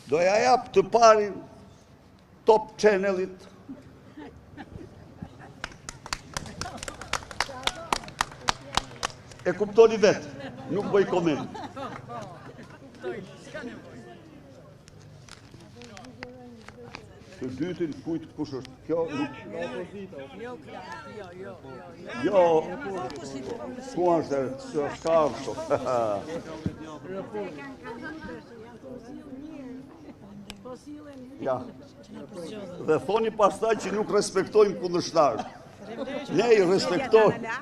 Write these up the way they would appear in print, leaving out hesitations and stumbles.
doja jap të parin Top Channelit. E kuptoni vetë, nuk bëj koment. Të dytin kujt kush është kjo? Jo, ku është shkafsho. Ja. Dhe thoni pastaj që nuk respektojmë kundërshtarët. Ne i respektojmë.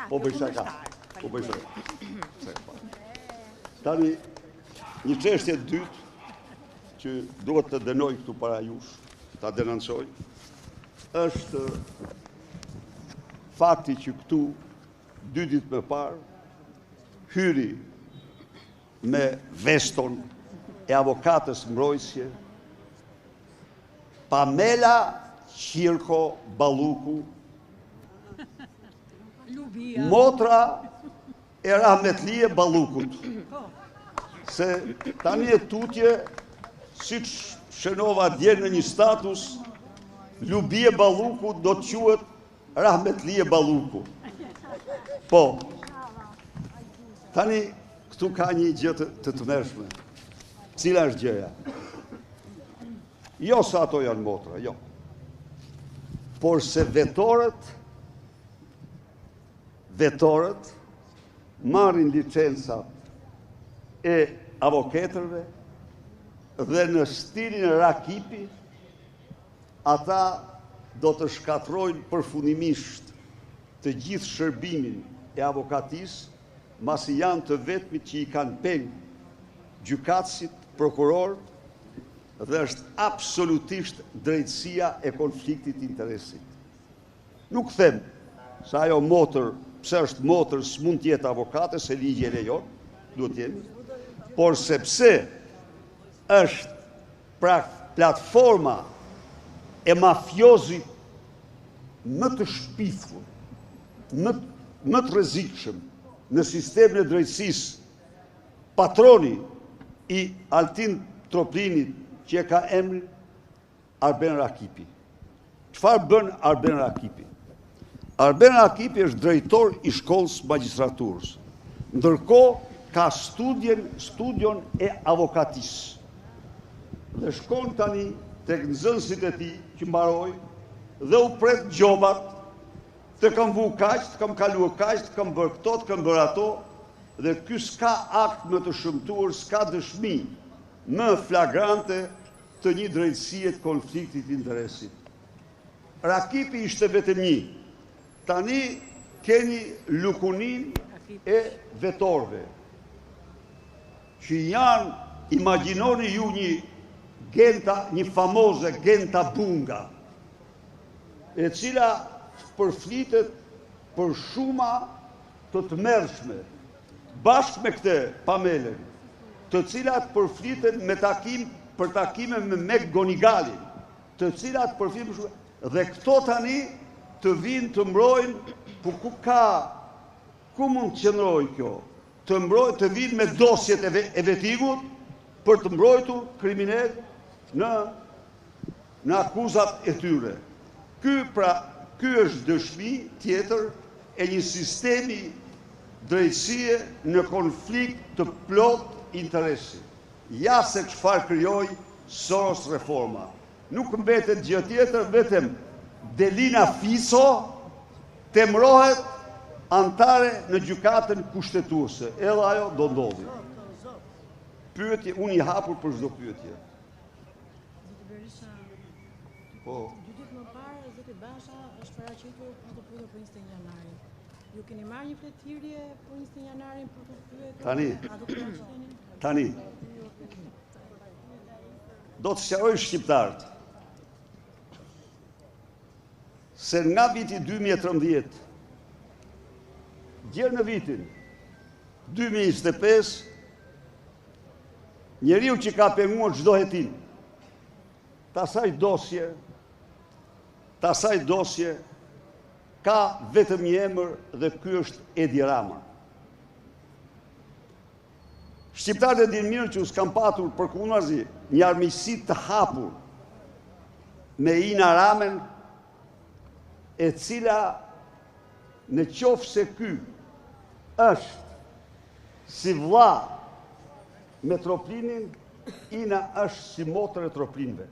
Po bëj shaka. Tani, një çështje dytë që duhet të dënoj këtu para jush, ta denancoj, është fakti që këtu 2 ditë më parë hyri me veston e avokatës mbrojtësje Pamela Qirko Balluku, motra e Rahmetlie Ballukut. Se tani e tutje, si që shënova djerë në një status, Lubie Balluku do të quhet Rahmetlie Balluku. Po, tani këtu ka një gjë të tmerrshme. Cila është gjëja? Jo se ato janë motra, jo. Por se vetorët marrin licencat e avokatërve dhe në stilin e Rakipi ata do të shkatrojnë përfundimisht të gjithë shërbimin e avokatisë, masi janë të vetmit që i kanë pengë gjykatësit, prokurorët, dhe është absolutisht drejtësia e konfliktit interesit. Nuk them se ajo motër, pse është motër, s'mund t'jetë avokate, se ligji e lejon, duhet t'jemi, por sepse është pra platforma e mafiozit më të shpifur, më të rrezikshëm në sistemin e drejtësisë, patroni i Altin Troplinit që e ka emrin Arben Rakipi. Çfarë bën Arben Rakipi? Arben Rakipi është drejtor i shkollës magjistraturës. Ndërkohë ka studion e avokatisë. Dhe shkon tani tek nxënësit e tij që mbarojnë dhe u pret gjobat, të kam vu kaq, të kam kaluar kaq, të kam bërë këto, të kam bërë ato, dhe ky s'ka akt më të shëmtuar, s'ka dëshmi më flagrante të një drejtësie të konfliktit interesit. Rakipi ishte vetëm një. Tani keni lukunin e vetorve, që janë, imagjinoni ju një famoze Genta Bunga, e cila përflitet për shuma të tmerrshme, bashkë me këtë Pamelen, të cilat përflitet për takime me Mek Gonigalin, të cilat përflitet dhe këto tani të vinë të mbrojnë, por ku mund të qëndrojë kjo? Të vinë me dosjet e vetigut për të mbrojtur kriminal në akuzat e tyre. Ky është dëshmi tjetër e një sistemi drejtësie në konflikt të plot interesi. Ja se çfarë krijoi Soros reforma. Nuk mbetet gjë tjetër, vetëm Delina Fiso temrohet antare në gjykatën kushtetuese. Edhe ajo do ndodhi. Pyetje, unë i hapur për çdo pyetje. Po. Më parë, zoti Basha është paraqitur për të pyetur për 21 janarin. Ju keni marrë një fletëthirrje për 21 janarin për të pyetur? Tani. Do të sqaroj shqiptarët se nga viti 2013 djerë në vitin 2025 njeriu që ka penguar çdo hetim të asaj dosje ka vetëm një emër dhe ky është Edi Rama. Shqiptarët e dinë mirë që s'kam patur për kundazi një armiqësi të hapur me Ina Ramen, e cila në qoftë se ky është si vlla me troplinin, Ina është si motër e troplinve.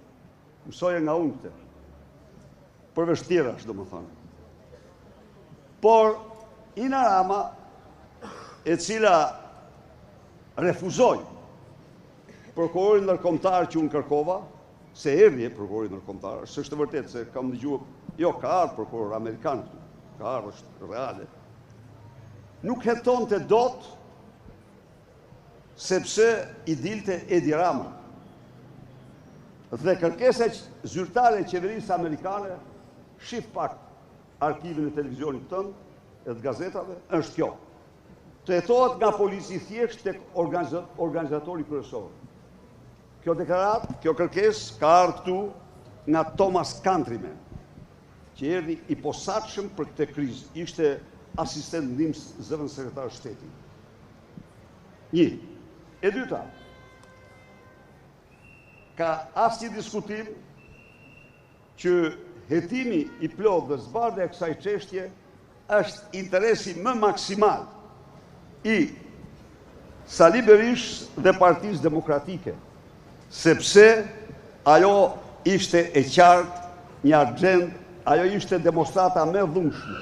Mësoje nga unë këtë. Për vështira është, do më thonë. Por Ina Rama, e cila refuzoi prokurorin ndërkombëtar që unë kërkova, se erdhi prokurori ndërkombëtar, s'është vërtet se kam dëgjuar, jo, ka ardhur prokuror amerikan këtu, ka ardhur, është reale. Nuk hetonte dot sepse i dilte Edi Rama. Dhe kërkesa zyrtare e qeverisë amerikane, shif pak arkivin e televizionit tënd e të gazetave, është kjo. Të hetohet nga polici thjesht tek organizatori kryesor. Kjo deklarat, kjo kërkesë ka ardhur këtu nga Thomas Countryman, që erdhi i posaçëm për këtë krizë. Ishte asistent ndihmës zëvendës sekretar shteti. Një. E dyta, ka asnjë diskutim që hetimi i plot dhe zbardhja e kësaj çështje është interesi më maksimal i Sali Berishës dhe Partisë Demokratike, sepse ajo ishte e qartë një agjendë, ajo ishte demonstrata më e dhunshme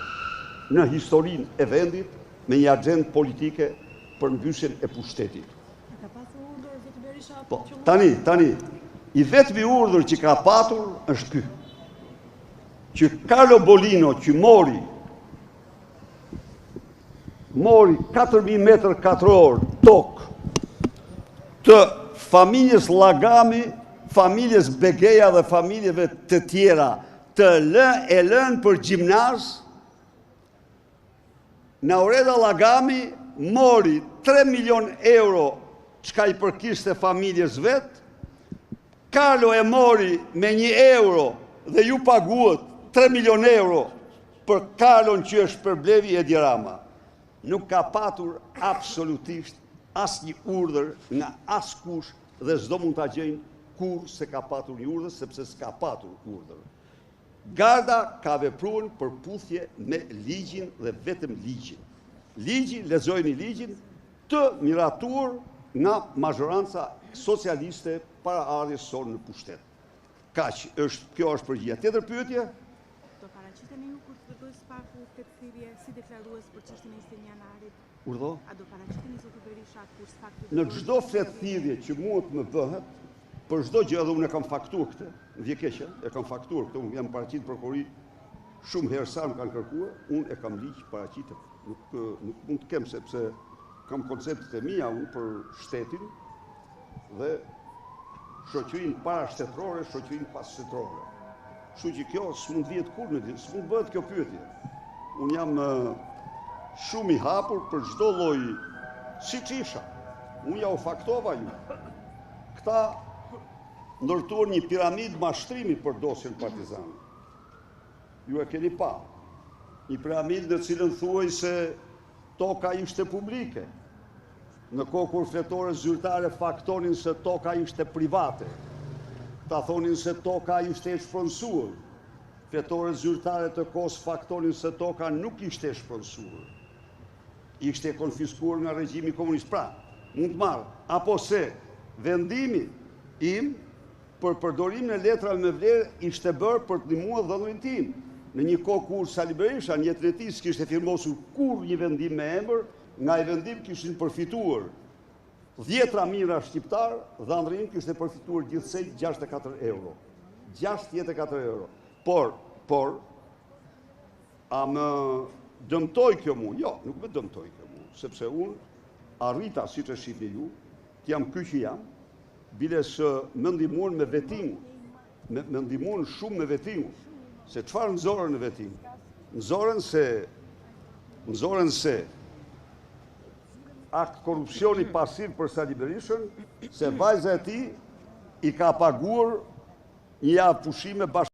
në historinë e vendit me një agjendë politike për mbyshjen e pushtetit. Ka pasur urdhër vetë Berisha? Po, tani, i vetmi urdhër që ka patur është ky. Që Carlo Bolino që mori 4.000 metër katror tokë të familjes Lagami, familjes Begeja dhe familjeve të tjera, të lënë për gjimnaz, Naureda Lagami mori 3 milion euro çka i përkiste familjes vetë, Carlo e mori me 1 euro dhe ju paguët 3 milion euro për Carlon që është përblevi Edi Rama. Nuk ka patur absolutisht asnjë urdhër nga askush dhe s'do mund ta gjejnë kur se ka patur një urdhër, sepse s'ka patur urdhër. Garda ka vepruar në përputhje me ligjin dhe vetëm ligjin. Ligji, lexojeni ligjin, të miratuar nga mazhoranca socialiste para ardhjes sonë në pushtet. Kaq është, kjo është përgjigja. Tjetër pyetje? Do paraqiteni ju kur të bëhet spaku tekthirje si deklarues për çështjen e 21 janarit? Urdhë? A do paraqiteni zoti Berisha kur spaku? Në çdo fletthirrje që mund të më bëhet, për çdo gjë, edhe unë e kam faktuar këtë, në vjekeqe, e kam faktuar këtë, unë jam paraqitur prokurori shumë herë sa më kanë kërkuar, unë e kam ligj paraqitet. Nuk mund të kem sepse kam konceptet e mia unë për shtetin dhe shoqërinë parashtetërore, shoqërinë pasështetërore. Kështu që kjo s'mund vihet kur në ditë, s'mund bëhet kjo pyetje. Unë jam shumë i hapur për çdo lloj, siç isha. Unë ja u faktova ju. Këta ndërtuar një piramidë mashtrimi për dosjen Partizan. Ju e keni pa. Një piramidë në cilën thuaj se toka ishte publike. Në kohë kur fletore zyrtare faktonin se toka ishte private. Ta thonin se toka ishte e shpronsuar. Fletore zyrtare të kohës faktonin se toka nuk ishte e shpronsuar. Ishte konfiskuar nga regjimi komunist. Pra, mund të marrë. Apo se vendimi im për përdorimin e letrave me vlerë ishte bërë për të ndihmuar dhënërin tim. Në një kohë kur Sali Berisha në jetën e tij s'kishte firmosur kur një vendim me emër, nga i vendim kishin përfituar 10 mijëra shqiptar dhe Andrin kishte përfituar gjithsej 64 euro. 64 euro. Por, a më dëmtoj kjo mu? Jo, nuk më dëmtoj kjo mu, sepse unë arrita, si që shifni ju, të jam ky që jam, bile së më ndihmuan me vetimu, më ndihmuan shumë me vetimu, se çfarë nxorën në vetim? Nxorën se akt korrupsioni pasiv për Sali Berishën, se vajza e tij i ka paguar një javë pushime bashkë